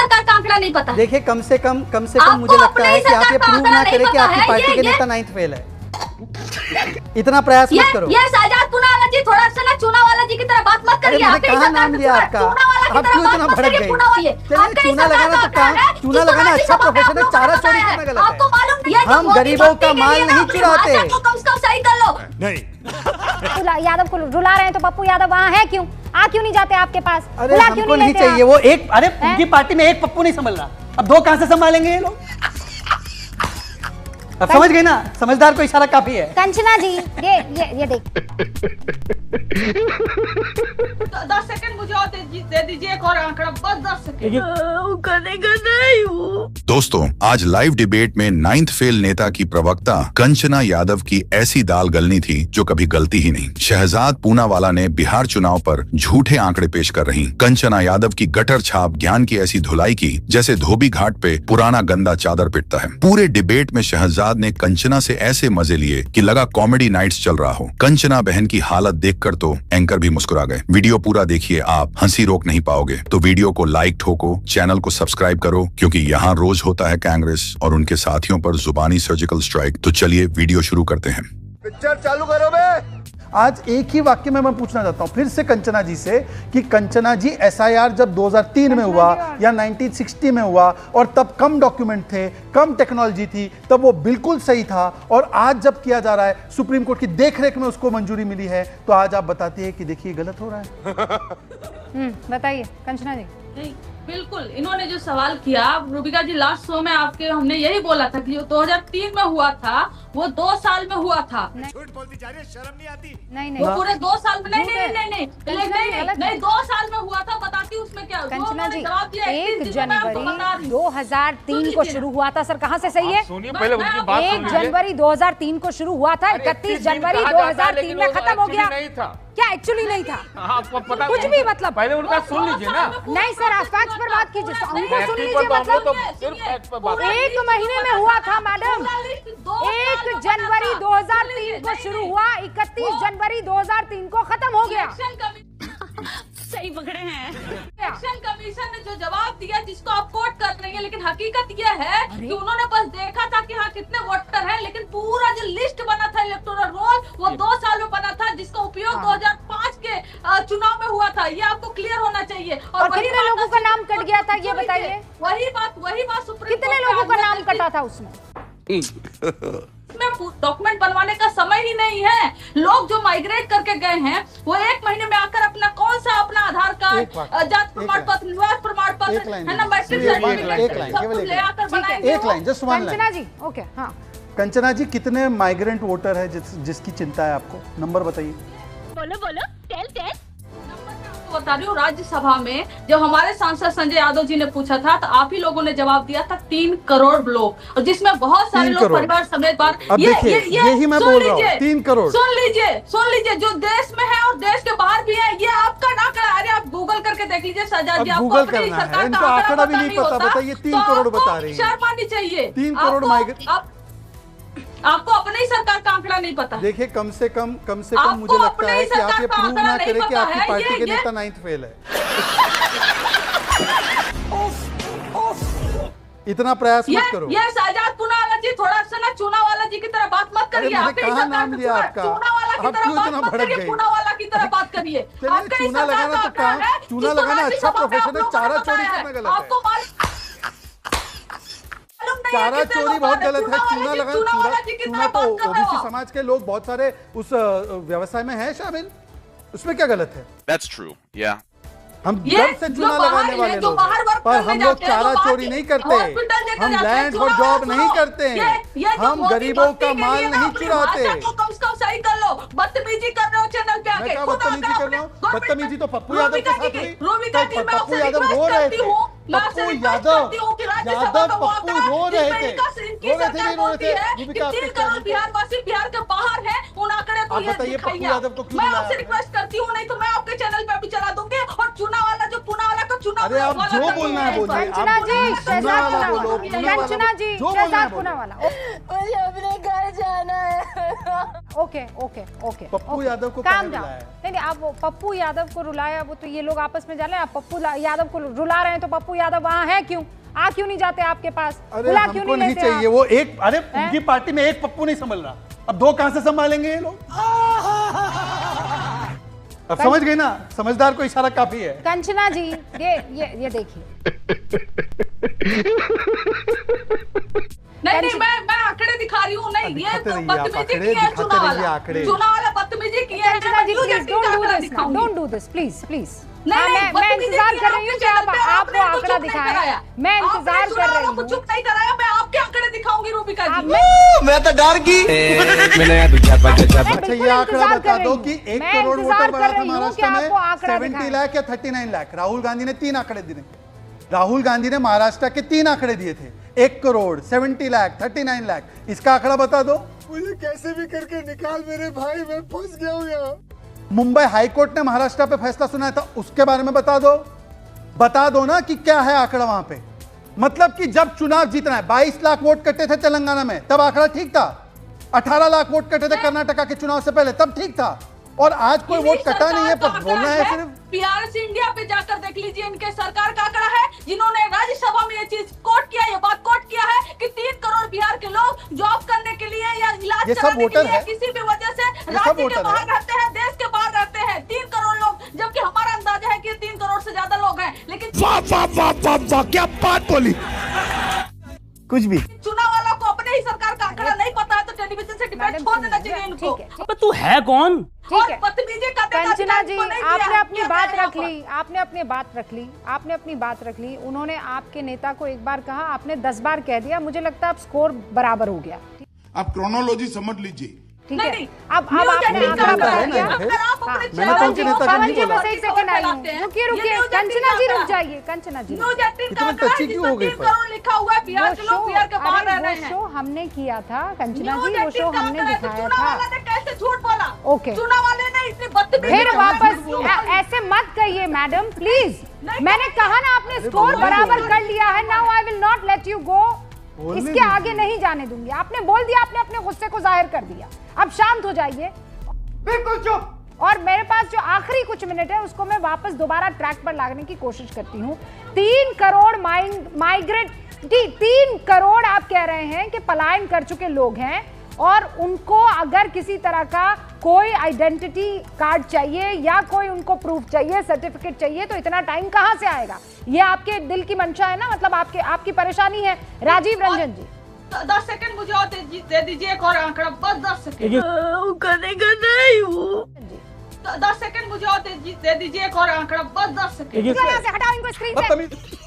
सरकार का आंकड़ा नहीं पता? देखिए कम से कम मुझे लगता है कि आप ये प्रूव ना करें कि आपकी पार्टी के नेता 9th फेल है। इतना प्रयास मत करो। ये शाहजहां पूनावाला जी थोड़ा सा ना चूनावाला जी की तरह बात मत करिए। मैंने कहा नाम लिया आपका, आप क्यों इतना भड़क गए? चलिए चूना लगाना तो कहा, चूना लगाना अच्छा प्रोफेशन है, चारा चोरी करना गलत है। आपको मालूम नहीं है हम गरीबों का माल नहीं चुराते। कम से कम सही कर लो। नहीं यादव को रुला रहे हैं तो पप्पू यादव वहाँ है क्यों? आ क्यों नहीं जाते आपके पास? अरे हमको नहीं चाहिए वो एक, अरे उनकी पार्टी में एक पप्पू नहीं संभल रहा, अब 2 कहां से संभालेंगे ये लोग? अब समझ गए ना, समझदार को इशारा काफी है। कंचना जी ये देख 10 सेकंड मुझे और दे दीजिए, एक और आंकड़ा, बस 10 सेकंड। दोस्तों, आज लाइव डिबेट में 9th फेल नेता की प्रवक्ता कंचना यादव की ऐसी दाल गलनी थी जो कभी गलती ही नहीं। शहजाद पूनावाला ने बिहार चुनाव पर झूठे आंकड़े पेश कर रही कंचना यादव की गटर छाप ज्ञान की ऐसी धुलाई की जैसे धोबी घाट पे पुराना गंदा चादर पिटता है। पूरे डिबेट में शहजाद ने कंचना से ऐसे मजे लिए कि लगा कॉमेडी नाइट्स चल रहा हो। कंचना बहन की हालत देखकर तो एंकर भी मुस्कुरा गए। वीडियो पूरा देखिए, आप हंसी रोक नहीं पाओगे। तो वीडियो को लाइक ठोको, चैनल को सब्सक्राइब करो, क्योंकि यहाँ रोज होता है कांग्रेस और उनके साथियों पर जुबानी सर्जिकल स्ट्राइक। तो चलिए वीडियो शुरू करते हैं। पिक्चर चालू करो बे। आज एक ही वाक्य में मैं पूछना चाहता हूं फिर से कंचना जी से कि कंचना जी एसआईआर जब 2003 में हुआ या 1960 में हुआ और तब कम डॉक्यूमेंट थे, कम टेक्नोलॉजी थी, तब वो बिल्कुल सही था, और आज जब किया जा रहा है सुप्रीम कोर्ट की देखरेख में उसको मंजूरी मिली है, तो आज आप बताते हैं कि देखिए गलत हो रहा है। बताइए कंचना जी। नहीं, बिल्कुल इन्होंने जो सवाल किया, रूबिका जी लास्ट शो में आपके हमने यही बोला था कि जो 2003 में हुआ था वो 2 साल में हुआ था। झूठ बोलती जा रही है, शर्म नहीं आती? नहीं वो पूरे 2 साल में नहीं 2 साल में हुआ था। बताती हूँ उसमें क्या। कंचना जी, जवाब दिया 1 जनवरी 2003 को शुरू हुआ था। सर कहाँ से सही है? सुनिए पहले उनकी बात। 1 जनवरी 2003 को शुरू हुआ था, 31 जनवरी 2003 में खत्म हो गया। नहीं था क्या एक्चुअली नहीं था? आपको पता कुछ भी मतलब। पहले उनका सुन लीजिए ना। नहीं सर, आप फैक्ट्स पर बात कीजिए, उनको सुन लीजिए। मतलब 1 महीने में हुआ था मैडम। 1 जनवरी 2003 को शुरू हुआ, 31 जनवरी 2003 को खत्म हो गया। सही पकड़े हैं। इलेक्शन कमीशन ने जो जवाब दिया जिसको आप कोट कर रही हैं, लेकिन हकीकत यह है कि उन्होंने बस देखा था कि हाँ कितने वोटर हैं, लेकिन पूरा जो लिस्ट बना था इलेक्टोरल रोल वो 2 साल में बना था, जिसका उपयोग 2005 के चुनाव में हुआ था। ये आपको क्लियर होना चाहिए। और कितने लोगों का नाम कट गया था ये बताइए? वही बात सुप्रीम कितने लोगों का नाम कटा था उसमें? डॉक्यूमेंट बनवाने का समय ही नहीं है। लोग जो माइग्रेट करके गए हैं वो 1 महीने में आकर अपना कौन सा अपना आधार कार्ड, जात प्रमाण पत्र, निवास प्रमाण पत्र है ना, मैट्रिक सर्टिफिकेट ले आकर बनाएंगे। एक लाइन, जस्ट 1 लाइन। कंचना जी, ओके, हाँ। कंचना जी, कितने माइग्रेंट वोटर है जिसकी चिंता है आपको? नंबर बताइए। बोलो टेल बता रही हूँ। राज्यसभा में जब हमारे सांसद संजय यादव जी ने पूछा था तो आप ही लोगों ने जवाब दिया था 3 करोड़ लोग, और जिसमें बहुत सारे लोग परिवार समेत बात। यही मैं बोल रहा हूँ, 3 करोड़। सुन लीजिए जो देश में है और देश के बाहर भी है, ये आपका ना करा। अरे आप गूगल करके देख लीजिए शहजाद जी, आपको अपनी सरकार का आंकड़ा भी नहीं पता। बताइए 3 करोड़ बता रही है। शर्म आनी चाहिए। 3 करोड़ माइग्रेंट। आपको अपने ही सरकार का आंकड़ा नहीं पता। देखिए कम से कम मुझे लगता है कि आप ये प्रूव ना करें कि आपकी पार्टी के नेता 9th फेल है। इतना प्रयास मत करो। ये शाहजाद पूनावाला जी थोड़ा सा ना चूनावाला जी की तरह बात मत करिए। मैंने कहा नाम लिया आपका, आप क्यों इतना भड़क गए? पूनावाला की तरह बात करिए। चूना लगाना तो कहा, चूना लगाना अच्छा प्रोफेशन है, चारा चोरी करना गलत है। चारा चोरी बहुत गलत है। चूना चूना तो ओबीसी समाज के लोग बहुत सारे उस व्यवसाय में है शामिल, उसमें क्या गलत है? That's true, yeah. हम घर से चूना लगाने वाले लोग, पर हम लोग चारा चोरी नहीं करते, हम लैंड फॉर जॉब नहीं करते, हम गरीबों का माल नहीं चुराते। कम से कम सही कर लो। बदतमीजी कर रहे हो चैनल पे आके। बदतमीजी कर रहे हो? बदतमीजी तो पप्पू यादव के साथ हुई। पप्पू यादव रो रहे थे। पप्पू यादव पप्पू रो रहे थे। बिहार के बाहर है, उन आंकड़े को बताइए पप्पू यादव को क्यों? मैं आपसे रिक्वेस्ट करती हूँ, नहीं तो मैं आपके चैनल पे भी चला दूंगी। और पूनावाला का चुनाव। अरे आप जो बोलना है बोलिए। कंचना जी, शहजाद पूनावाला, जो बोलना है मुझे अपने घर जाना है। Okay okay okay Pappu Yadav को काम कहाँ डाउन। रुलाया? नहीं आप वो पप्पू यादव को रुलाया, वो तो ये लोग आपस में जाने, आप पप्पू यादव को रुला रहे हैं तो पप्पू यादव वहाँ है क्यों? आ क्यों नहीं जाते आपके पास? अरे बुला हमको क्यों नहीं लेते चाहिए आप? वो एक, अरे उनकी पार्टी में एक पप्पू नहीं संभल रहा, अब दो कहां से संभालेंगे ये लोग? अब समझ गए ना, समझदार को इशारा काफी है। कंचना जी ये देखिए, नहीं मैं आंकड़े दिखा रही हूँ। नहीं ये तो बदतमीजी की है, चुनाव वाला बदतमीजी की है। Kanchana ji please don't do this please please. मैं इंतजार कर रही हूँ कि आप वो आंकड़ा दिखाएं। मैं इंतजार कर रही हूँ। चुप नहीं कराया, मैं आपके आंकड़े दिखाऊंगी रूबिका जी। मैं तो डर गई। अच्छा ये आंकड़ा बता दो कि 1 करोड़ वोटर बढ़ा था महाराष्ट्र में 70 लाख या 39 लाख। राहुल गांधी ने 3 आंकड़े दिए। राहुल गांधी ने महाराष्ट्र के 3 आंकड़े दिए थे, 1 करोड़, 70 लाख, 39 लाख। इसका आंकड़ा बता दो। मुझे कैसे भी करके निकाल मेरे भाई, मैं फंस गया हूँ यहाँ। मुंबई हाईकोर्ट ने महाराष्ट्र पे फैसला सुनाया था, उसके बारे में बता दो ना कि क्या है आंकड़ा वहां पे। मतलब कि जब चुनाव जीतना है, 22 लाख वोट कटे थे तेलंगाना में, तब आंकड़ा ठीक था। 18 लाख वोट कटे थे कर्नाटका के चुनाव से पहले, तब ठीक था। और आज कोई वोट कटा नहीं है, पर बोलना है सिर्फ। पीआरसी इंडिया पे जाकर देख लीजिए, इनके सरकार का आंकड़ा है, जिन्होंने राज्यसभा में ये चीज कोट किया, ये बात कोट किया है कि 3 करोड़ बिहार के लोग जॉब करने के लिए या इलाज कराने के लिए किसी भी वजह से राज्य के बाहर रहते हैं, देश के बाहर रहते हैं। 3 करोड़ लोग, जबकि हमारा अंदाजा है कि 3 करोड़ से ज्यादा लोग हैं। लेकिन वाह वाह वाह वाह वाह, क्या बात बोली। कुछ भी चुनाव वालों को अपने ही सरकार का आंकड़ा नहीं पता है, तो टेलीविजन से डिबेट छोड़ देना चाहिए इनको। ठीक तू है कौन? ठीक है बदतमीजी करने का कंचना जी, अधिकार इनको नहीं आपने दिया। अपनी बात रख ली, आपने अपनी बात रख ली। उन्होंने आपके नेता को एक बार कहा, आपने 10 बार कह दिया। मुझे लगता है अब स्कोर बराबर हो गया। आप क्रोनोलॉजी समझ लीजिए। ठीक है, नहीं, अब आपने आंकड़ा बता दिया। अगर आप अपने मैंने तो उनके नेता का पवन नहीं जी बोला। बस एक सेकंड आई हूँ। रुकिए कंचना जी रुक जाइए। कंचना जी न्यूज़ 18 का इतना आंकड़ा है, टची क्यों हो जिसमें गई 3 करोड़ लिखा हुआ है, बिहार के लोग बिहार के बाहर रह रहे वो हैं। शो हमने किया था कंचना जी, न्यूज़ वो 18 शो का हमने आंकड़ा है, तो दिखाया चुनाव था। वाले ने कैसे झूठ बोला? ओके। चुनाव वाले ने इतनी बदतमीजी फिर की वापस बात ऐसे मत कहिए मैडम प्लीज। मैंने कहा ना आपने स्कोर बराबर कर लिया है। Now I will not let you go. इसके आगे नहीं जाने दूंगी। आपने बोल दिया, आपने अपने गुस्से को जाहिर कर दिया। अब शांत हो जाइए, बिल्कुल चुप। और मेरे पास जो आखिरी कुछ मिनट है उसको मैं वापस दोबारा ट्रैक पर लाने की कोशिश करती हूँ। 3 करोड़ माइग्रेट, 3 करोड़ आप कह रहे हैं कि पलायन कर चुके लोग हैं, और उनको अगर किसी तरह का कोई आइडेंटिटी कार्ड चाहिए या कोई उनको प्रूफ चाहिए, सर्टिफिकेट चाहिए, तो इतना टाइम कहां से आएगा? ये आपके दिल की मंशा है ना, मतलब आपकी परेशानी है। राजीव रंजन जी 10 सेकंड मुझे और दे दीजिए, एक और आंकड़ा, बस 10 सेकंड। 10 सेकंड मुझे और दे दीजिए, एक और आंकड़ा, बस 10 सेकंड। यहाँ से हटाओ इनको स्क्रीन से।